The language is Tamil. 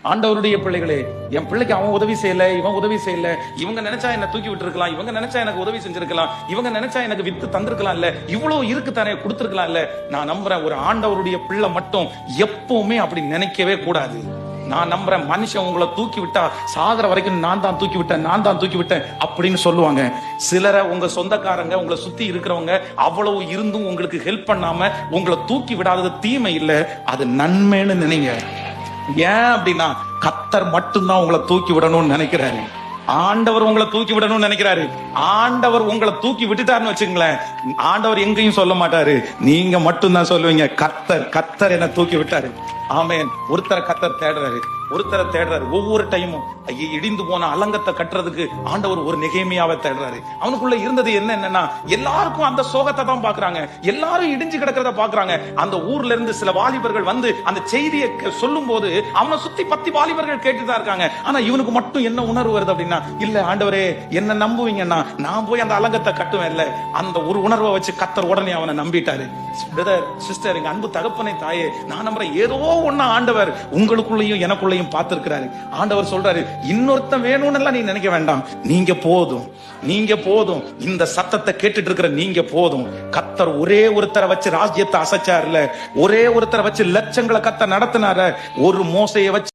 ஆண்டவருடைய பிள்ளைகளே, என் பிள்ளைக்கு அவன் உதவி செய்யல, இவன் உதவி செய்யல, இவங்க நினைச்சா என்ன தூக்கி விட்டுருக்கலாம், இவங்க நினைச்சா எனக்கு உதவி செஞ்சிருக்கலாம், இவங்க நினைச்சா எனக்கு வித்து தந்திருக்கலாம் இல்ல, இவ்வளவு இருக்கு தானே கொடுத்திருக்கலாம் இல்ல. நான் நம்புறேன், ஒரு ஆண்டவருடைய பிள்ளை மட்டும் எப்பவுமே அப்படி நினைக்கவே கூடாது. நான் நம்புறேன், மனுஷன் உங்களை தூக்கி விட்டா சாகர வரைக்கும் நான் தான் தூக்கி விட்டேன், நான் தான் தூக்கி விட்டேன் அப்படின்னு சொல்லுவாங்க. சிலரை உங்க சொந்தக்காரங்க, உங்களை சுத்தி இருக்கிறவங்க அவ்வளவு இருந்தும் உங்களுக்கு ஹெல்ப் பண்ணாம உங்களை தூக்கி விடாதது தீமை இல்ல, அது நன்மைன்னு நினைங்க. ஏன் அப்படின்னா, கர்த்தர் மட்டும்தான் உங்களை தூக்கி விடணும்னு நினைக்கிறாரு. ஆண்டவர் உங்களை தூக்கி விடணும்னு நினைக்கிறாரு. ஆண்டவர் உங்களை தூக்கி விட்டுட்டாருன்னு வச்சுங்களேன், ஆண்டவர் எங்கேயும் சொல்ல மாட்டாரு, நீங்க மட்டும்தான் சொல்லுவீங்க, கர்த்தர் என்ன தூக்கி விட்டாரு. ஆமென். ஒருத்தரை கர்த்தர் தேடுறாரு, ஒருத்தரை தேடுறாரு. ஒவ்வொரு டைமும் இடிந்து போன அலங்கத்தை கட்டுறதுக்கு ஆண்டவர் ஒரு நெகேமியாவை தேடுறாரு. அவனுக்குள்ள இருந்தது என்னன்னா, எல்லாருக்கும் அந்த சோகத்தை தான் பாக்குறாங்க, எல்லாரும் இடிஞ்சு கிடக்கிறத பாக்குறாங்க. அந்த ஊர்ல இருந்து சில வாலிபர்கள் வந்து அந்த செய்தியை சொல்லும் போது அவனை சுத்தி 10 வாலிபர்கள் கேட்டுதான் இருக்காங்க. ஆனா இவனுக்கு மட்டும் என்ன உணர்வு வருது அப்படின்னா, இல்ல ஆண்டவரே என்ன நம்புவீங்கன்னா நான் போய் அந்த அலங்கத்தை கட்டுவேன் இல்ல. அந்த ஒரு உணர்வை வச்சு கர்த்தர் உடனே அவனை நம்பிட்டாரு. பிரதர், சிஸ்டர், எங்க அன்பு தகப்பனை தாயே, நான் நம்புறேன், ஏதோ ஒண்ணு ஆண்டவர் உங்களுக்குள்ளேயும் எனக்குள்ளேயும் பார்த்திருக்கிறாரு. ஆண்டவர் சொல்றாரு, இன்னொருத்தன் வேணும்னு நீ நினைக்க வேண்டாம், நீங்க போதும், நீங்க போதும். இந்த சத்தத்தை கேட்டுட்டு இருக்கிற நீங்க போதும். கர்த்தர் ஒரே ஒருத்தரை வச்சு ராஜ்யத்தை அசைச்சார்ல, ஒரே ஒருத்தரை வச்சு லட்சங்களை கர்த்தர் நடத்தினார, ஒரு மோசையை வச்சு